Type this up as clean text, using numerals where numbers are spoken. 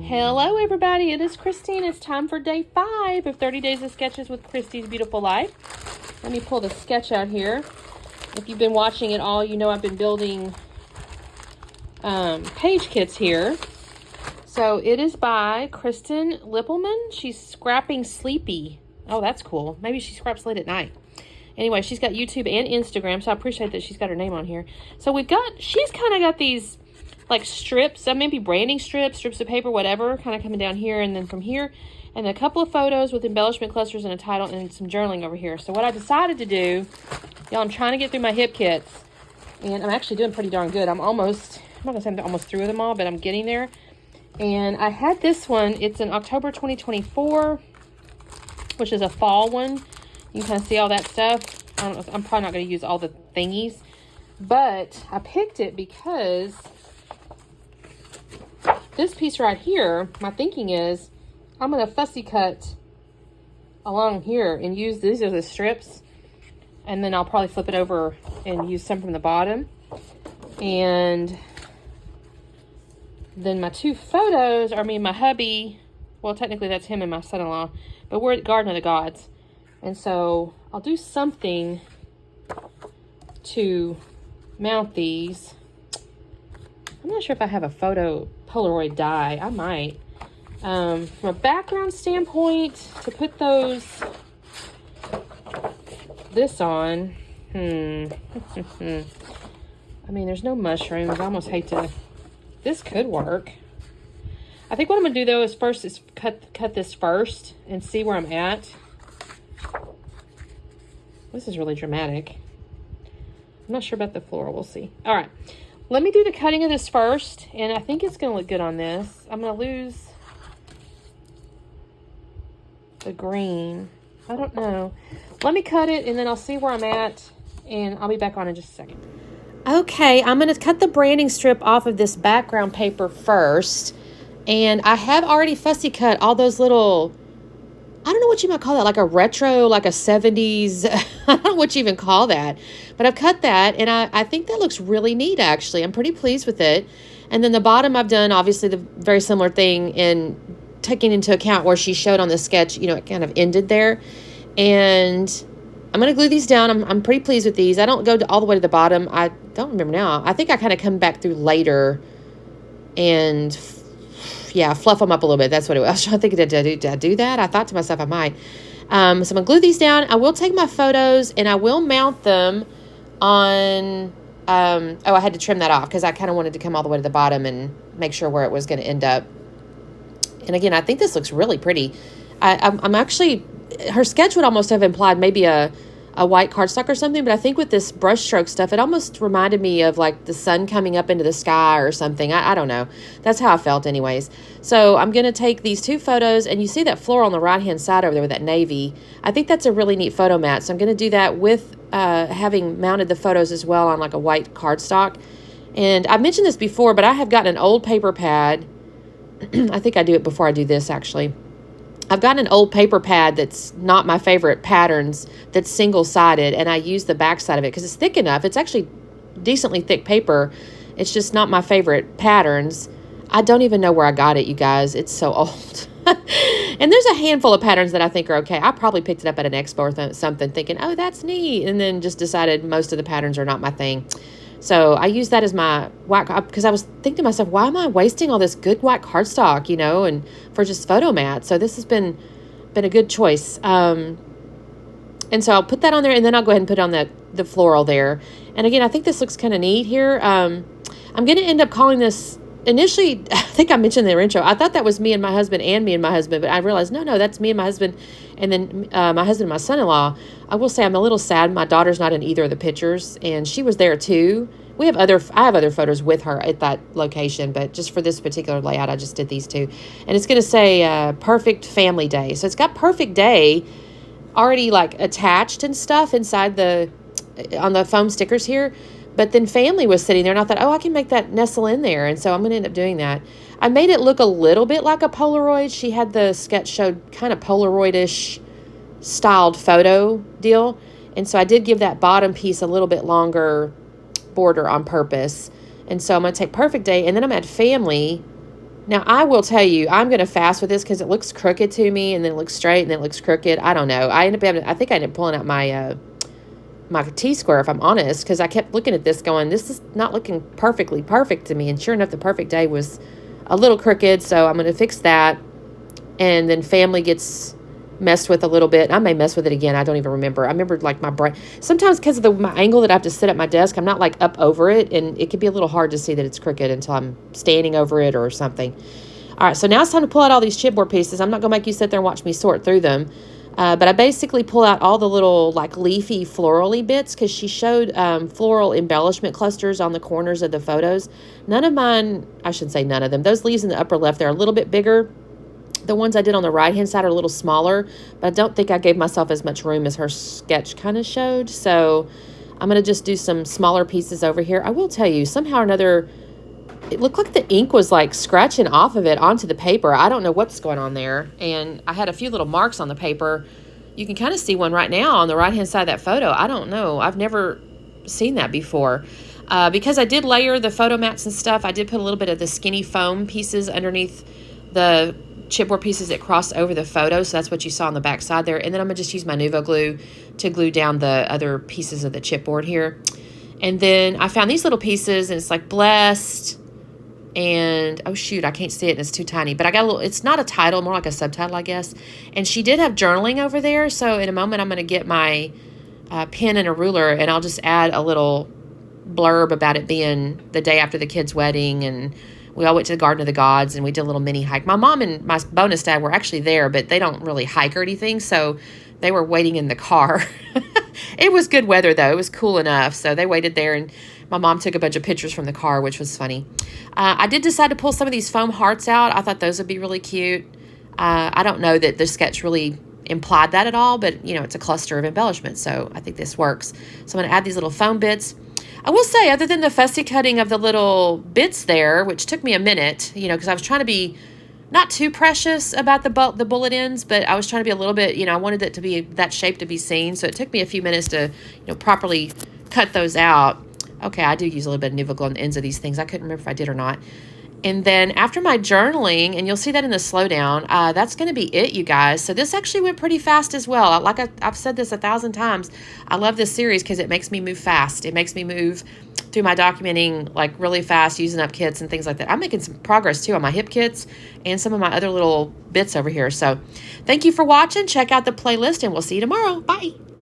Hello everybody, it is Christine. It's time for day 5 of 30 Days of Sketches with Christy's Beautiful Life. Let me pull the sketch out here. If you've been watching it all, you know I've been building page kits here. So it is by Kristen Lippelman. She's scrapping sleepy. Oh, that's cool. Maybe she scraps late at night. Anyway, she's got YouTube and Instagram, so I appreciate that she's got her name on here. So she's kind of got these like strips, maybe branding strips of paper, whatever, kind of coming down here and then from here, and a couple of photos with embellishment clusters and a title and some journaling over here. So what I decided to do, y'all, I'm trying to get through my hip kits, and I'm actually doing pretty darn good. I'm not going to say I'm almost through them all, but I'm getting there. And I had this one. It's in October 2024, which is a fall one. You can kind of see all that stuff. I don't know, I'm probably not going to use all the thingies, but I picked it because this piece right here, my thinking is I'm going to fussy cut along here and use these as the strips. And then I'll probably flip it over and use some from the bottom. And then my two photos are me and my hubby. Well, technically that's him and my son-in-law. But we're at Garden of the Gods. And so I'll do something to mount these. I'm not sure if I have a photo Polaroid die. I might. From a background standpoint, to put this on. I mean, there's no mushrooms. I almost hate to. This could work. I think what I'm gonna do though is cut this first and see where I'm at. This is really dramatic. I'm not sure about the floral. We'll see. All right. Let me do the cutting of this first, and I think it's going to look good on this. I'm going to lose the green. I don't know. Let me cut it, and then I'll see where I'm at, and I'll be back on in just a second. Okay, I'm going to cut the branding strip off of this background paper first, and I have already fussy cut all those little, I don't know what you might call that, like a retro, like a 70s, I don't know what you even call that. But I've cut that, and I think that looks really neat, actually. I'm pretty pleased with it. And then the bottom, I've done, obviously, the very similar thing in taking into account where she showed on the sketch, you know, it kind of ended there. And I'm going to glue these down. I'm pretty pleased with these. I don't go all the way to the bottom. I don't remember now. I think I kind of come back through later and yeah, fluff them up a little bit. That's what it was. I was trying to think, did I do that? I thought to myself I might. So I'm going to glue these down. I will take my photos and I will mount them on, I had to trim that off because I kind of wanted to come all the way to the bottom and make sure where it was going to end up. And again, I think this looks really pretty. I'm actually, her sketch would almost have implied maybe a white cardstock or something, but I think with this brush stroke stuff, it almost reminded me of like the sun coming up into the sky or something. I don't know. That's how I felt anyways. So I'm going to take these two photos, and you see that floral on the right-hand side over there with that navy. I think that's a really neat photo mat. So I'm going to do that with having mounted the photos as well on like a white cardstock. And I mentioned this before, but I have gotten an old paper pad. I think I do it before I do this actually. I've got an old paper pad that's not my favorite patterns, that's single-sided, and I use the back side of it because it's thick enough. It's actually decently thick paper. It's just not my favorite patterns. I don't even know where I got it, you guys. It's so old. And there's a handful of patterns that I think are okay. I probably picked it up at an expo or something thinking, oh, that's neat, and then just decided most of the patterns are not my thing. So I use that as my white, because I was thinking to myself, why am I wasting all this good white cardstock, you know, and for just photo mats? So this has been a good choice. And so I'll put that on there, and then I'll go ahead and put on the floral there. And again, I think this looks kind of neat here. I'm going to end up calling this, initially, I think I mentioned in the intro, I thought that was me and my husband and me and my husband, but I realized, no, that's me and my husband, and then my husband and my son-in-law. I will say I'm a little sad. My daughter's not in either of the pictures, and she was there too. I have other photos with her at that location, but just for this particular layout, I just did these two. And it's going to say Perfect Family Day. So it's got Perfect Day already like attached and stuff inside on the foam stickers here. But then family was sitting there, and I thought, oh, I can make that nestle in there. And so I'm going to end up doing that. I made it look a little bit like a Polaroid. She had the sketch showed kind of Polaroid-ish styled photo deal. And so I did give that bottom piece a little bit longer border on purpose. And so I'm going to take Perfect Day, and then I'm going to add family Now, I will tell you, I'm going to fast with this because it looks crooked to me, and then it looks straight, and then it looks crooked. I don't know. I think I ended up pulling out my my T-square, if I'm honest, because I kept looking at this going, this is not looking perfectly perfect to me. And sure enough, the perfect day was a little crooked, so I'm going to fix that. And then family gets messed with a little bit. I may mess with it again. I don't even remember. I remember like my brain. Sometimes because of my angle that I have to sit at my desk, I'm not like up over it, and it can be a little hard to see that it's crooked until I'm standing over it or something. All right, so now it's time to pull out all these chipboard pieces. I'm not going to make you sit there and watch me sort through them. But I basically pull out all the little like leafy florally bits because she showed floral embellishment clusters on the corners of the photos. None of mine, I shouldn't say none of them. Those leaves in the upper left, they're a little bit bigger. The ones I did on the right-hand side are a little smaller, but I don't think I gave myself as much room as her sketch kind of showed. So I'm going to just do some smaller pieces over here. I will tell you, somehow or another, it looked like the ink was like scratching off of it onto the paper. I don't know what's going on there. And I had a few little marks on the paper. You can kind of see one right now on the right-hand side of that photo. I don't know. I've never seen that before. Because I did layer the photo mats and stuff, I did put a little bit of the skinny foam pieces underneath the chipboard pieces that cross over the photo. So that's what you saw on the back side there. And then I'm going to just use my Nuvo glue to glue down the other pieces of the chipboard here. And then I found these little pieces, and it's like blessed. And, oh, shoot, I can't see it, and it's too tiny. But I got a little, it's not a title, more like a subtitle, I guess. And she did have journaling over there. So in a moment, I'm going to get my pen and a ruler, and I'll just add a little blurb about it being the day after the kid's wedding. And we all went to the Garden of the Gods, and we did a little mini hike. My mom and my bonus dad were actually there, but they don't really hike or anything. So they were waiting in the car. It was good weather, though. It was cool enough. So they waited there, and my mom took a bunch of pictures from the car, which was funny. I did decide to pull some of these foam hearts out. I thought those would be really cute. I don't know that the sketch really implied that at all, but, you know, it's a cluster of embellishments, so I think this works. So I'm going to add these little foam bits. I will say, other than the fussy cutting of the little bits there, which took me a minute, you know, because I was trying to be not too precious about the bullet ends, but I was trying to be a little bit, you know, I wanted it to be that shape to be seen, so it took me a few minutes to, you know, properly cut those out. Okay, I do use a little bit of Nuvo glue on the ends of these things. I couldn't remember if I did or not. And then after my journaling, and you'll see that in the slowdown, that's going to be it, you guys. So this actually went pretty fast as well. Like I've said this 1,000 times, I love this series because it makes me move fast. It makes me move through my documenting like really fast, using up kits and things like that. I'm making some progress too on my hip kits and some of my other little bits over here. So thank you for watching. Check out the playlist, and we'll see you tomorrow. Bye.